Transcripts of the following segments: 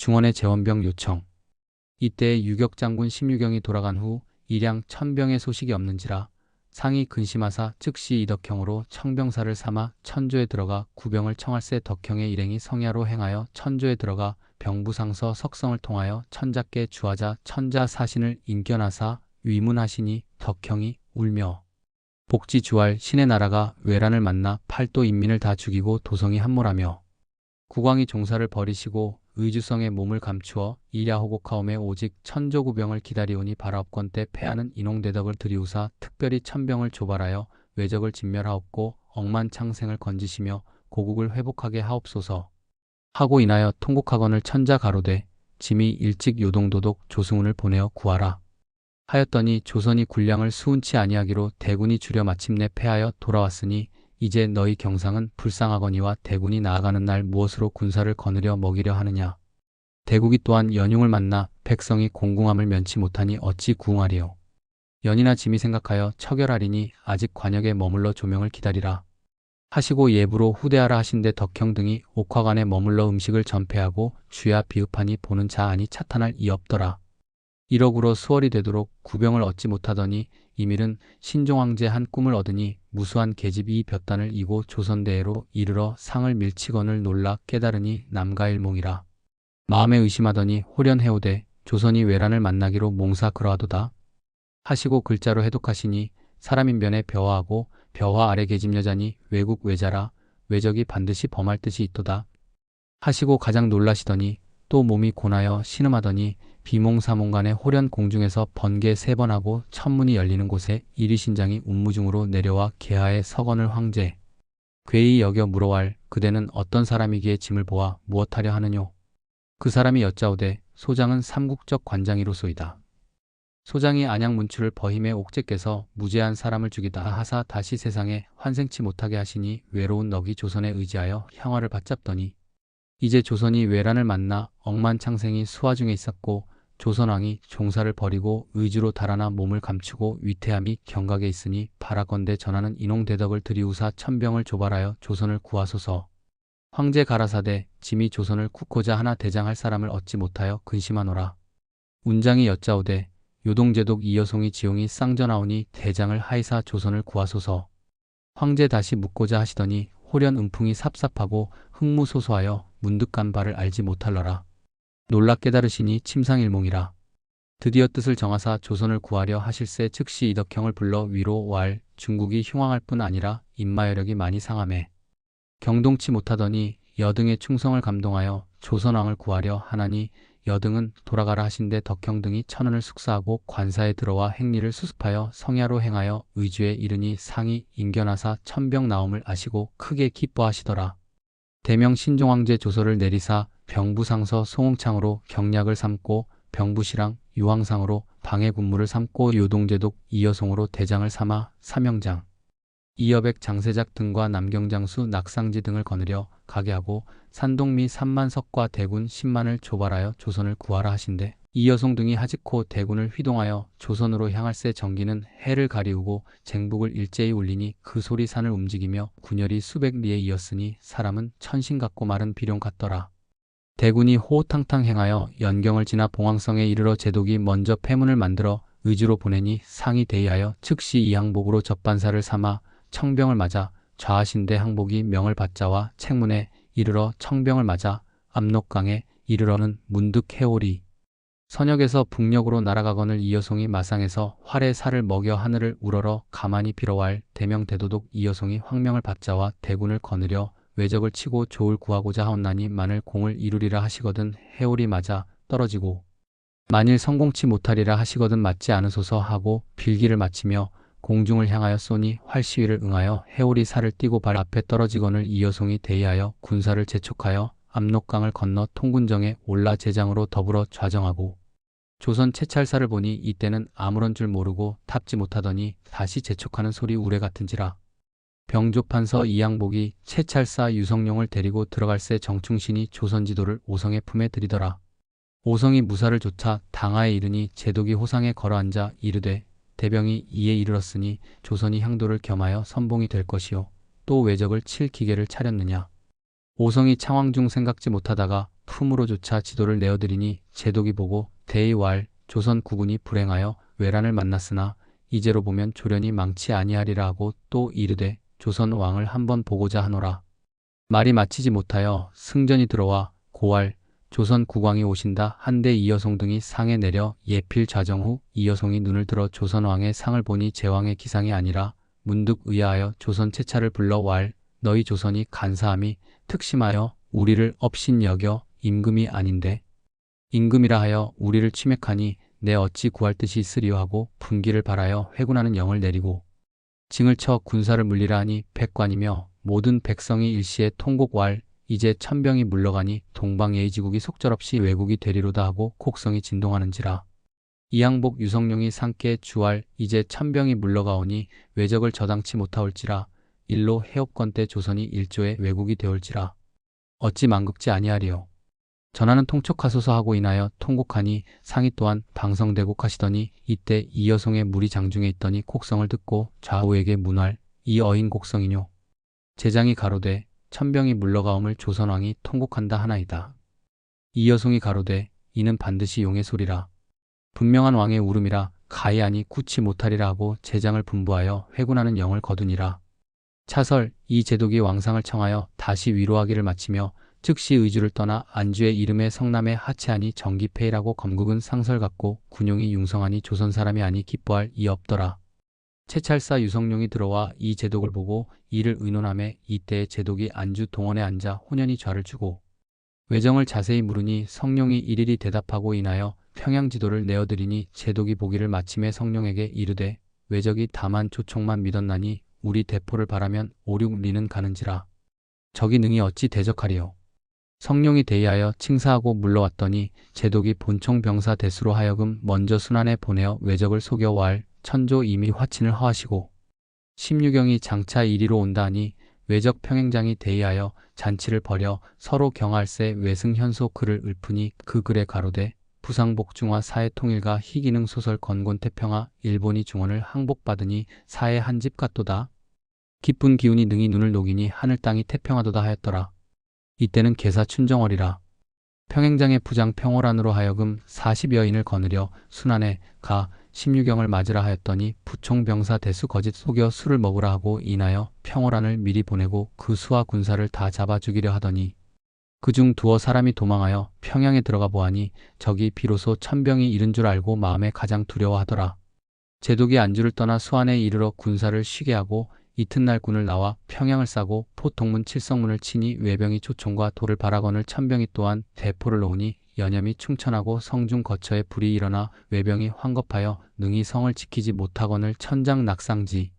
중원의 제원병 요청. 이때에 유격장군 심유경이 돌아간 후 일양 천병의 소식이 없는지라 상이 근심하사 즉시 이덕형으로 청병사를 삼아 천조에 들어가 구병을 청할새 덕형의 일행이 성야로 행하여 천조에 들어가 병부상서 석성을 통하여 천자께 주하자 천자 사신을 인견하사 위문하시니 덕형이 울며 복지주할 신의 나라가 외란을 만나 팔도 인민을 다 죽이고 도성이 함몰하며 국왕이 종사를 버리시고 의주성에 몸을 감추어 일야호곡하오매 오직 천조구병을 기다리오니 바라옵건 때 패하는 인홍대덕을 들이우사 특별히 천병을 조발하여 외적을 진멸하옵고 억만창생을 건지시며 고국을 회복하게 하옵소서 하고 인하여 통곡하건을 천자 가로되 짐이 일찍 요동도독 조승훈을 보내어 구하라 하였더니 조선이 군량을 수운치 아니하기로 대군이 주려 마침내 패하여 돌아왔으니 이제 너희 경상은 불쌍하거니와 대군이 나아가는 날 무엇으로 군사를 거느려 먹이려 하느냐. 대국이 또한 연흉을 만나 백성이 공궁함을 면치 못하니 어찌 구응하리요. 연이나 짐이 생각하여 처결하리니 아직 관역에 머물러 조명을 기다리라. 하시고 예부로 후대하라 하신데 덕형 등이 옥화관에 머물러 음식을 전폐하고 주야 비읍하니 보는 자 아니 차탄할 이 없더라. 이러구로 수월이 되도록 구병을 얻지 못하더니 이밀은 신종황제 한 꿈을 얻으니 무수한 계집이 이 볕단을 이고 조선대에로 이르러 상을 밀치건을 놀라 깨달으니 남가일몽이라. 마음에 의심하더니 호련해오되 조선이 외란을 만나기로 몽사 그러하도다. 하시고 글자로 해독하시니 사람인변에 벼화하고 벼화 아래 계집 여자니 외국 외자라 외적이 반드시 범할 뜻이 있도다. 하시고 가장 놀라시더니 또 몸이 고나여 신음하더니 비몽사몽간에 호련 공중에서 번개 3번 하고 천문이 열리는 곳에 이리신장이 운무중으로 내려와 계하의 서건을 황제 괴히 여겨 물어왈 그대는 어떤 사람이기에 짐을 보아 무엇하려 하느뇨. 그 사람이 여짜오되 소장은 삼국적 관장이로소이다. 소장이 안양 문추를 버힘에 옥제께서 무죄한 사람을 죽이다 하사 다시 세상에 환생치 못하게 하시니 외로운 넋이 조선에 의지하여 향화를 받잡더니 이제 조선이 외란을 만나 억만창생이 수하 중에 있었고 조선왕이 종사를 버리고 의주로 달아나 몸을 감추고 위태함이 경각에 있으니 바라건대 전하는 인홍대덕을 들이우사 천병을 조발하여 조선을 구하소서. 황제 가라사대 짐이 조선을 굳고자 하나 대장할 사람을 얻지 못하여 근심하노라. 운장이 여짜오되 요동제독 이여송이 지용이 쌍전하오니 대장을 하이사 조선을 구하소서. 황제 다시 묻고자 하시더니 호련 음풍이 삽삽하고 흑무소소하여 문득간 바를 알지 못할러라. 놀라 깨달으시니 침상일몽이라. 드디어 뜻을 정하사 조선을 구하려 하실새 즉시 이덕형을 불러 위로 왈 중국이 흉왕할 뿐 아니라 인마여력이 많이 상하매 경동치 못하더니 여등의 충성을 감동하여 조선왕을 구하려 하나니 여등은 돌아가라 하신데 덕형 등이 천원을 숙사하고 관사에 들어와 행리를 수습하여 성야로 행하여 의주에 이르니 상이 인견하사 천병 나옴을 아시고 크게 기뻐하시더라. 대명 신종황제 조서를 내리사 병부상서 송홍창으로 경략을 삼고 병부시랑 유황상으로 방해 군무를 삼고 요동제독 이여송으로 대장을 삼아 사명장 이여백 장세작 등과 남경장수 낙상지 등을 거느려 가게 하고 산동미 3만석과 대군 10만을 조발하여 조선을 구하라 하신대 이여송 등이 하직호 대군을 휘동하여 조선으로 향할새 전기는 해를 가리우고 쟁북을 일제히 울리니 그 소리 산을 움직이며 군열이 수백 리에 이었으니 사람은 천신 같고 말은 비룡 같더라. 대군이 호호탕탕 행하여 연경을 지나 봉황성에 이르러 제독이 먼저 패문을 만들어 의주로 보내니 상이 대의하여 즉시 이 항복으로 접반사를 삼아 청병을 맞아 좌하신대 항복이 명을 받자와 책문에 이르러 청병을 맞아 압록강에 이르러는 문득 해오리. 선역에서 북녘으로 날아가거늘 이여송이 마상에서 활의 살을 먹여 하늘을 우러러 가만히 빌어왈 대명 대도독 이여송이 황명을 받자와 대군을 거느려 외적을 치고 조을 구하고자 하옵나니 만일 공을 이루리라 하시거든 해오리 맞아 떨어지고 만일 성공치 못하리라 하시거든 맞지 않으소서 하고 빌기를 마치며 공중을 향하여 쏘니 활시위를 응하여 해오리 살을 띠고 발 앞에 떨어지거늘 이여송이 대의하여 군사를 재촉하여 압록강을 건너 통군정에 올라 제장으로 더불어 좌정하고 조선 채찰사를 보니 이때는 아무런 줄 모르고 탑지 못하더니 다시 재촉하는 소리 우레 같은지라. 병조판서 이양복이 채찰사 유성룡을 데리고 들어갈새 정충신이 조선지도를 오성의 품에 들이더라. 오성이 무사를 좇아 당하에 이르니 제독이 호상에 걸어앉아 이르되 대병이 이에 이르렀으니 조선이 향도를 겸하여 선봉이 될 것이요 또 외적을 칠 기계를 차렸느냐. 오성이 창왕 중 생각지 못하다가 품으로조차 지도를 내어드리니 제독이 보고 대의왈 조선 국군이 불행하여 외란을 만났으나 이제로 보면 조련이 망치 아니하리라 하고 또 이르되 조선 왕을 한번 보고자 하노라. 말이 마치지 못하여 승전이 들어와 고할 조선 국왕이 오신다 한데 이여송 등이 상에 내려 예필 좌정 후 이여송이 눈을 들어 조선 왕의 상을 보니 제왕의 기상이 아니라 문득 의아하여 조선 채차를 불러 왈 너희 조선이 간사함이 특심하여 우리를 업신 여겨 임금이 아닌데 임금이라 하여 우리를 취맥하니 내 어찌 구할 뜻이 있으리요 하고 분기를 발하여 회군하는 영을 내리고 징을 쳐 군사를 물리라 하니 백관이며 모든 백성이 일시에 통곡왈 이제 천병이 물러가니 동방예의지국이 속절없이 왜국이 되리로다 하고 곡성이 진동하는지라. 이항복 유성룡이 상께 주할 이제 천병이 물러가오니 외적을 저당치 못하올지라. 일로 해옵건 때 조선이 일조의 왜국이 되올지라. 어찌 만극지 아니하리요. 전하는 통촉하소서 하고 인하여 통곡하니 상이 또한 방성대곡하시더니 이때 이여송의 무리 장중에 있더니 곡성을 듣고 좌우에게 문할 이 어인 곡성이뇨. 제장이 가로되 천병이 물러가옴을 조선왕이 통곡한다 하나이다. 이여송이 가로되 이는 반드시 용의 소리라. 분명한 왕의 울음이라 가히 아니 굳지 못하리라 하고 제장을 분부하여 회군하는 영을 거두니라. 차설 이 제독이 왕상을 청하여 다시 위로하기를 마치며 즉시 의주를 떠나 안주의 이름에 성남에 하체하니 정기패이라고 검국은 상설 같고 군용이 융성하니 조선 사람이 아니 기뻐할 이 없더라. 채찰사 유성룡이 들어와 이 제독을 보고 이를 의논하매 이때에 제독이 안주 동원에 앉아 혼연히 좌를 주고 외정을 자세히 물으니 성룡이 일일이 대답하고 인하여 평양지도를 내어드리니 제독이 보기를 마침에 성룡에게 이르되 외적이 다만 조총만 믿었나니 우리 대포를 바라면 5-6리는 가는지라. 적이 능히 어찌 대적하리요. 성룡이 대의하여 칭사하고 물러왔더니 제독이 본총병사 대수로 하여금 먼저 순안에 보내어 외적을 속여 왈 천조 이미 화친을 허하시고 16경이 장차 이리로 온다 하니 외적 평행장이 대의하여 잔치를 벌여 서로 경할세 외승현소 글을 읊으니 그 글에 가로되 부상복중화 사회 통일과 희기능 소설 건곤태평화 일본이 중원을 항복받으니 사회 한집 같도다. 기쁜 기운이 능히 눈을 녹이니 하늘 땅이 태평하도다 하였더라. 이때는 계사 춘정월이라. 평행장의 부장 평호란으로 하여금 40여인을 거느려 순안에 가 16경을 맞으라 하였더니 부총병사 대수 거짓 속여 술을 먹으라 하고 인하여 평호란을 미리 보내고 그 수하 군사를 다 잡아 죽이려 하더니 그중 두어 사람이 도망하여 평양에 들어가 보아니 적이 비로소 천병이 이른 줄 알고 마음에 가장 두려워하더라. 제독이 안주를 떠나 수안에 이르러 군사를 쉬게 하고 이튿날 군을 나와 평양을 싸고 포통문 칠성문을 치니 외병이 초총과 돌을 바라거늘 천병이 또한 대포를 놓으니 연염이 충천하고 성중 거처에 불이 일어나 외병이 황겁하여 능히 성을 지키지 못하거늘 천장 낙상지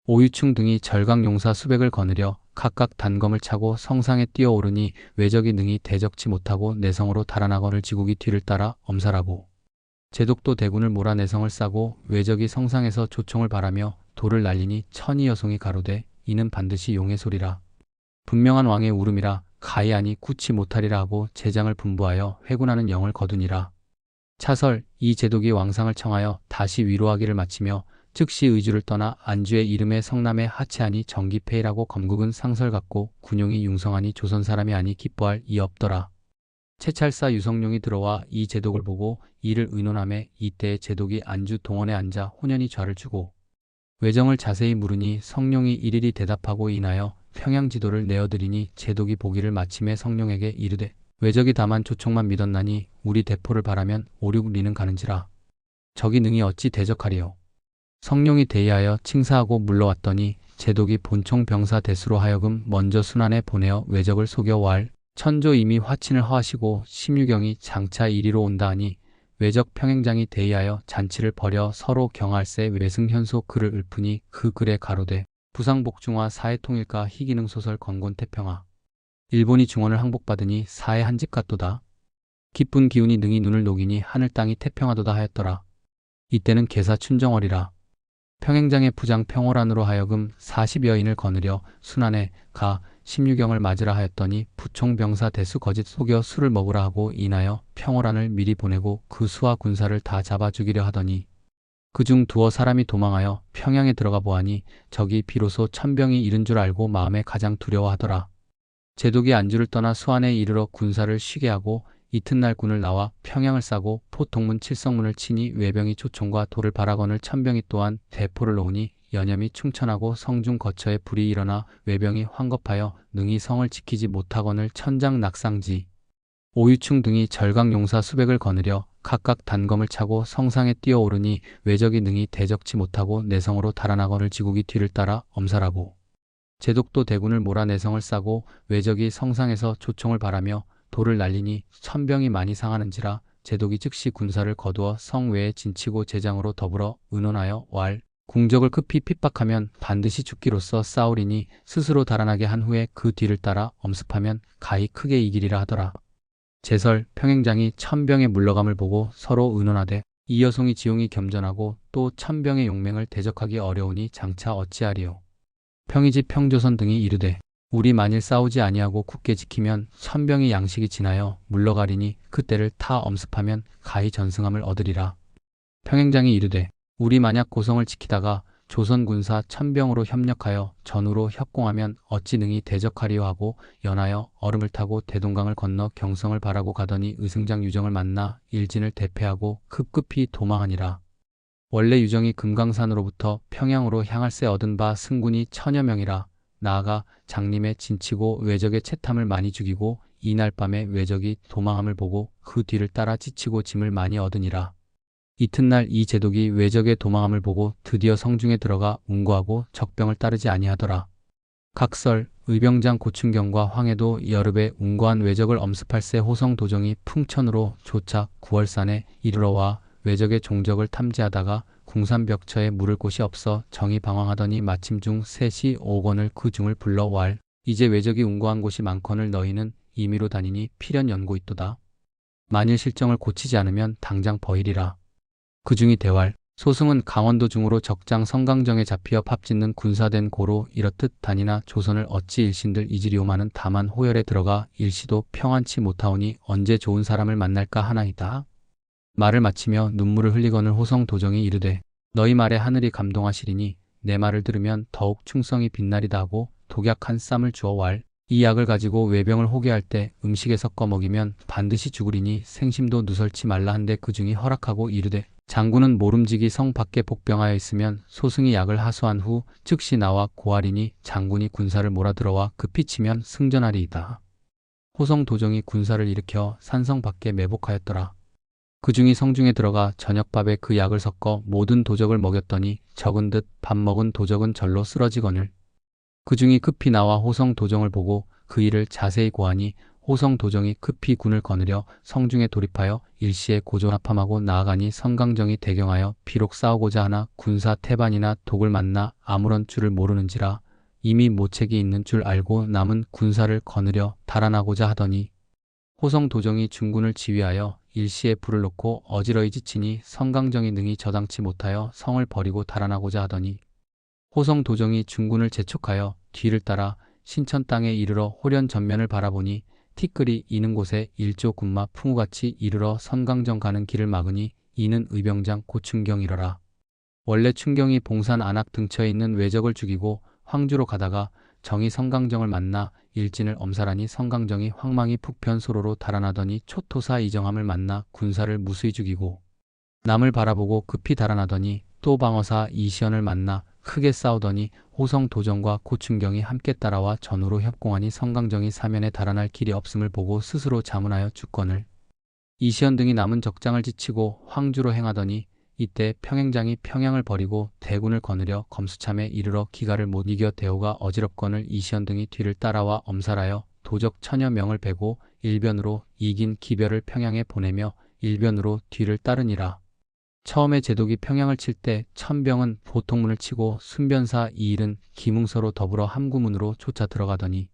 오유충 등이 절강용사 수백을 거느려 각각 단검을 차고 성상에 뛰어오르니 외적이 능히 대적치 못하고 내성으로 달아나거늘 지국이 뒤를 따라 엄살하고 제독도 대군을 몰아 내성을 싸고 외적이 성상에서 조총을 바라며 돌을 날리니 천이여송이 가로되 이는 반드시 용의 소리라. 분명한 왕의 울음이라 가히 아니 굳지 못하리라 하고 제장을 분부하여 회군하는 영을 거두니라. 차설 이 제독이 왕상을 청하여 다시 위로하기를 마치며 즉시 의주를 떠나 안주의 이름에 성남에 하체하니 정기패이라고 검국은 상설 같고 군용이 융성하니 조선 사람이 아니 기뻐할 이 없더라. 채찰사 유성룡이 들어와 이 제독을 보고 이를 의논하매 이때에 제독이 안주 동원에 앉아 혼연히 좌를 주고 외정을 자세히 물으니 성룡이 일일이 대답하고 인하여 평양지도를 내어드리니 제독이 보기를 마침에 성룡에게 이르되 외적이 다만 조총만 믿었나니 우리 대포를 바라면 5-6리는 가는지라. 적이 능히 어찌 대적하리요. 성룡이 대의하여 칭사하고 물러왔더니 제독이 본총병사 대수로 하여금 먼저 순안에 보내어 외적을 속여 왈 천조 이미 화친을 허하시고 16경이 장차 이리로 온다 하니 외적 평행장이 대의하여 잔치를 벌여 서로 경할세 외승현소 글을 읊으니 그 글에 가로되 부상복중화 사회통일과 희기능 소설 건곤태평화 일본이 중원을 항복받으니 사회 한집 같도다. 기쁜 기운이 능히 눈을 녹이니 하늘 땅이 태평하도다 하였더라. 이때는 계사 춘정월이라. 평행장의 부장 평호란으로 하여금 40여인을 거느려 순안에 가 16경을 맞으라 하였더니 부총병사 대수 거짓 속여 술을 먹으라 하고 인하여 평호란을 미리 보내고 그 수하 군사를 다 잡아 죽이려 하더니 그중 두어 사람이 도망하여 평양에 들어가 보아니 적이 비로소 천병이 이른 줄 알고 마음에 가장 두려워하더라. 제독이 안주를 떠나 수안에 이르러 군사를 쉬게 하고 이튿날 군을 나와 평양을 싸고 포통문 칠성문을 치니 외병이 초총과 돌을 바라거늘 천병이 또한 대포를 놓으니 연염이 충천하고 성중 거처에 불이 일어나 외병이 황겁하여 능히 성을 지키지 못하거늘 천장 낙상지 오유충 등이 절강 용사 수백을 거느려 각각 단검을 차고 성상에 뛰어오르니 외적이 능히 대적치 못하고 내성으로 달아나거늘 지국이 뒤를 따라 엄살하고 제독도 대군을 몰아 내성을 싸고 외적이 성상에서 조총을 바라며 돌을 날리니 천병이 많이 상하는지라 제독이 즉시 군사를 거두어 성 외에 진치고 제장으로 더불어 의논하여 왈 궁적을 급히 핍박하면 반드시 죽기로써 싸우리니 스스로 달아나게 한 후에 그 뒤를 따라 엄습하면 가히 크게 이기리라 하더라. 제설 평행장이 천병의 물러감을 보고 서로 의논하되 이 여송이 지용이 겸전하고 또 천병의 용맹을 대적하기 어려우니 장차 어찌하리요. 평이지 평조선 등이 이르되 우리 만일 싸우지 아니하고 굳게 지키면 천병이 양식이 지나여 물러가리니 그때를 타 엄습하면 가히 전승함을 얻으리라. 평행장이 이르되 우리 만약 고성을 지키다가 조선 군사 천병으로 협력하여 전우로 협공하면 어찌 능히 대적하리요 하고 연하여 얼음을 타고 대동강을 건너 경성을 바라고 가더니 의승장 유정을 만나 일진을 대패하고 급급히 도망하니라. 원래 유정이 금강산으로부터 평양으로 향할새 얻은 바 승군이 천여 명이라. 나아가 장림에 진치고 외적의 채탐을 많이 죽이고 이날 밤에 외적이 도망함을 보고 그 뒤를 따라 지치고 짐을 많이 얻으니라. 이튿날 이 제독이 외적의 도망함을 보고 드디어 성중에 들어가 운거하고 적병을 따르지 아니하더라. 각설 의병장 고춘경과 황해도 여름에 운거한 외적을 엄습할새 호성 도정이 풍천으로 조차 9월산에 이르러 와 외적의 종적을 탐지하다가 궁산벽처에 물을 곳이 없어 정이 방황하더니 마침 중 셋이 오거늘 그 중을 불러 왈 이제 외적이 운거한 곳이 많거늘 너희는 임의로 다니니 필연 연고 있도다. 만일 실정을 고치지 않으면 당장 버리리라. 그 중이 대왈 소승은 강원도 중으로 적장 성강정에 잡히어 팝짓는 군사된 고로 이렇듯 다니나 조선을 어찌 일신들 잊으리오마는 다만 호열에 들어가 일시도 평안치 못하오니 언제 좋은 사람을 만날까 하나이다. 말을 마치며 눈물을 흘리거늘 호성 도정이 이르되 너희 말에 하늘이 감동하시리니 내 말을 들으면 더욱 충성이 빛나리다 하고 독약한 쌈을 주어 왈 이 약을 가지고 외병을 호개할 때 음식에 섞어 먹이면 반드시 죽으리니 생심도 누설치 말라 한데 그 중이 허락하고 이르되 장군은 모름지기 성 밖에 복병하여 있으면 소승이 약을 하수한 후 즉시 나와 고하리니 장군이 군사를 몰아들어와 급히 치면 승전하리이다. 호성 도정이 군사를 일으켜 산성 밖에 매복하였더라. 그 중이 성중에 들어가 저녁밥에 그 약을 섞어 모든 도적을 먹였더니 적은 듯 밥 먹은 도적은 절로 쓰러지거늘 그 중이 급히 나와 호성 도정을 보고 그 일을 자세히 고하니 호성 도정이 급히 군을 거느려 성중에 돌입하여 일시에 고조합함하고 나아가니 성강정이 대경하여 비록 싸우고자 하나 군사 태반이나 독을 만나 아무런 줄을 모르는지라 이미 모책이 있는 줄 알고 남은 군사를 거느려 달아나고자 하더니 호성 도정이 중군을 지휘하여 일시에 불을 놓고 어지러이 지치니 성강정이 능히 저당치 못하여 성을 버리고 달아나고자 하더니 호성 도정이 중군을 재촉하여 뒤를 따라 신천 땅에 이르러 호련 전면을 바라보니 티끌이 이는 곳에 일조 군마 풍우같이 이르러 선강정 가는 길을 막으니 이는 의병장 고춘경이러라. 원래 춘경이 봉산 안악 등처에 있는 외적을 죽이고 황주로 가다가 정이 성강정을 만나 일진을 엄살하니 성강정이 황망이 북편 소로로 달아나더니 초토사 이정함을 만나 군사를 무수히 죽이고 남을 바라보고 급히 달아나더니 또 방어사 이시연을 만나 크게 싸우더니 호성 도정과 고춘경이 함께 따라와 전우로 협공하니 성강정이 사면에 달아날 길이 없음을 보고 스스로 자문하여 죽거늘 이시연 등이 남은 적장을 지치고 황주로 행하더니 이때 평행장이 평양을 버리고 대군을 거느려 검수참에 이르러 기가를 못 이겨 대호가 어지럽거늘 이시연 등이 뒤를 따라와 엄살하여 도적 천여 명을 베고 일변으로 이긴 기별을 평양에 보내며 일변으로 뒤를 따르니라. 처음에 제독이 평양을 칠 때 천병은 보통문을 치고 순변사 이일은 기뭉서로 더불어 함구문으로 쫓아 들어가더니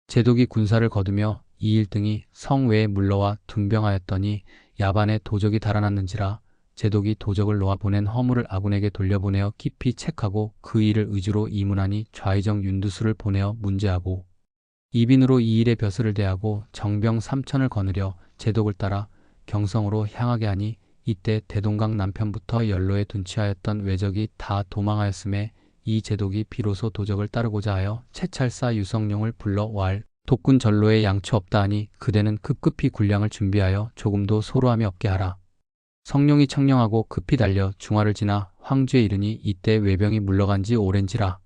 제독이 군사를 거두며 이일 등이 성 외에 물러와 둔병하였더니 야반에 도적이 달아났는지라 제독이 도적을 놓아 보낸 허물을 아군에게 돌려보내어 깊이 책하고 그 일을 의주로 이문하니 좌의정 윤두수를 보내어 문제하고 이빈으로 이일의 벼슬을 대하고 정병 3천을 거느려 제독을 따라 경성으로 향하게 하니 이때 대동강 남편부터 연로에 둔치하였던 외적이 다 도망하였음에 이 제독이 비로소 도적을 따르고자 하여 채찰사 유성룡을 불러 왈 독군 전로에 양초 없다 하니 그대는 급급히 군량을 준비하여 조금도 소로함이 없게 하라. 성룡이 청령하고 급히 달려 중화를 지나 황주에 이르니 이때 외병이 물러간 지 오랜지라.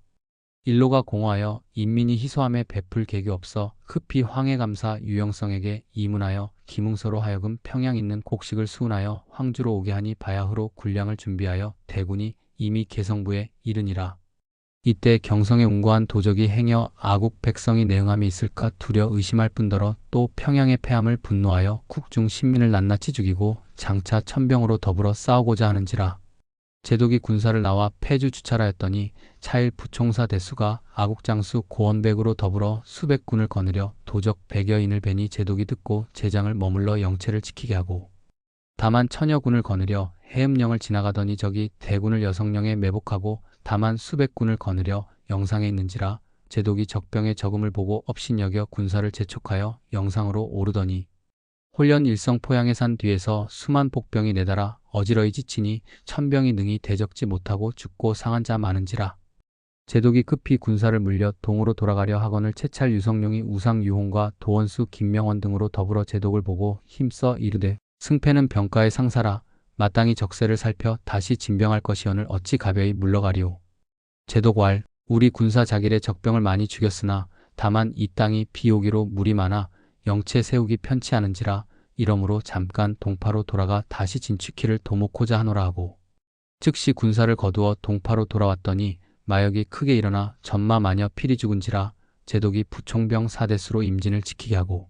일로가 공호하여 인민이 희소함에 베풀 계교 없어 급히 황해 감사 유영성에게 이문하여 김웅서로 하여금 평양 있는 곡식을 수운하여 황주로 오게 하니 바야흐로 군량을 준비하여 대군이 이미 개성부에 이르니라. 이때 경성에 운고한 도적이 행여 아국 백성이 내응함이 있을까 두려 의심할 뿐더러 또 평양의 패함을 분노하여 국중 신민을 낱낱이 죽이고 장차 천병으로 더불어 싸우고자 하는지라. 제독이 군사를 나와 패주 주찰하였더니 차일 부총사 대수가 아국장수 고원백으로 더불어 수백 군을 거느려 도적 100여인을 뵈니 제독이 듣고 제장을 머물러 영체를 지키게 하고 다만 천여 군을 거느려 해음령을 지나가더니 적이 대군을 여성령에 매복하고 다만 수백 군을 거느려 영상에 있는지라. 제독이 적병의 적음을 보고 업신여겨 군사를 재촉하여 영상으로 오르더니 홀련 일성 포양의 산 뒤에서 수만 복병이 내달아 어지러이 지치니 천병이 능히 대적지 못하고 죽고 상한 자 많은지라. 제독이 급히 군사를 물려 동으로 돌아가려 하거늘 채찰 유성룡이 우상 유홍과 도원수 김명원 등으로 더불어 제독을 보고 힘써 이르되 승패는 병가의 상사라. 마땅히 적세를 살펴 다시 진병할 것이오늘 어찌 가벼이 물러가리오. 제독왈 우리 군사 자길에 적병을 많이 죽였으나 다만 이 땅이 비 오기로 물이 많아 영체 세우기 편치 않은지라. 이러므로 잠깐 동파로 돌아가 다시 진취키를 도모코자 하노라 하고 즉시 군사를 거두어 동파로 돌아왔더니 마역이 크게 일어나 전마 마녀 필이 죽은지라. 제독이 부총병 사대수로 임진을 지키게 하고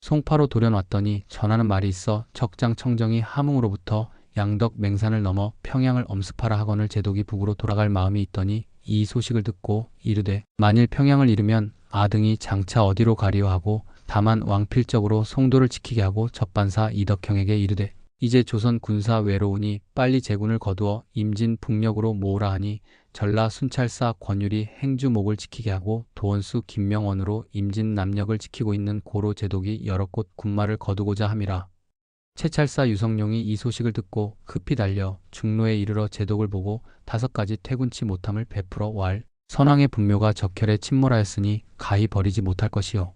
송파로 돌여놨더니 전하는 말이 있어 적장 청정이 함흥으로부터 양덕 맹산을 넘어 평양을 엄습하라 하거늘 제독이 북으로 돌아갈 마음이 있더니 이 소식을 듣고 이르되 만일 평양을 잃으면 아등이 장차 어디로 가리오 하고 다만 왕필적으로 송도를 지키게 하고 접반사 이덕형에게 이르되 이제 조선 군사 외로우니 빨리 제군을 거두어 임진 북녘으로 모으라 하니 전라 순찰사 권율이 행주목을 지키게 하고 도원수 김명원으로 임진 남녘을 지키고 있는 고로 제독이 여러 곳 군마를 거두고자 함이라. 채찰사 유성룡이 이 소식을 듣고 급히 달려 중로에 이르러 제독을 보고 5가지 퇴군치 못함을 베풀어 왈 선왕의 분묘가 적혈에 침몰하였으니 가히 버리지 못할 것이요.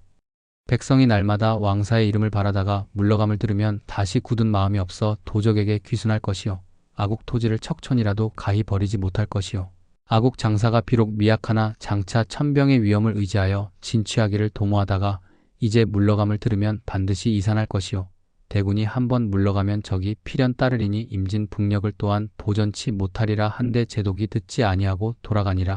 백성이 날마다 왕사의 이름을 바라다가 물러감을 들으면 다시 굳은 마음이 없어 도적에게 귀순할 것이요. 아국 토지를 척촌이라도 가히 버리지 못할 것이요. 아국 장사가 비록 미약하나 장차 천병의 위험을 의지하여 진취하기를 도모하다가 이제 물러감을 들으면 반드시 이산할 것이요. 대군이 한번 물러가면 적이 필연 따르리니 임진 북녘을 또한 보전치 못하리라 한데 제독이 듣지 아니하고 돌아가니라.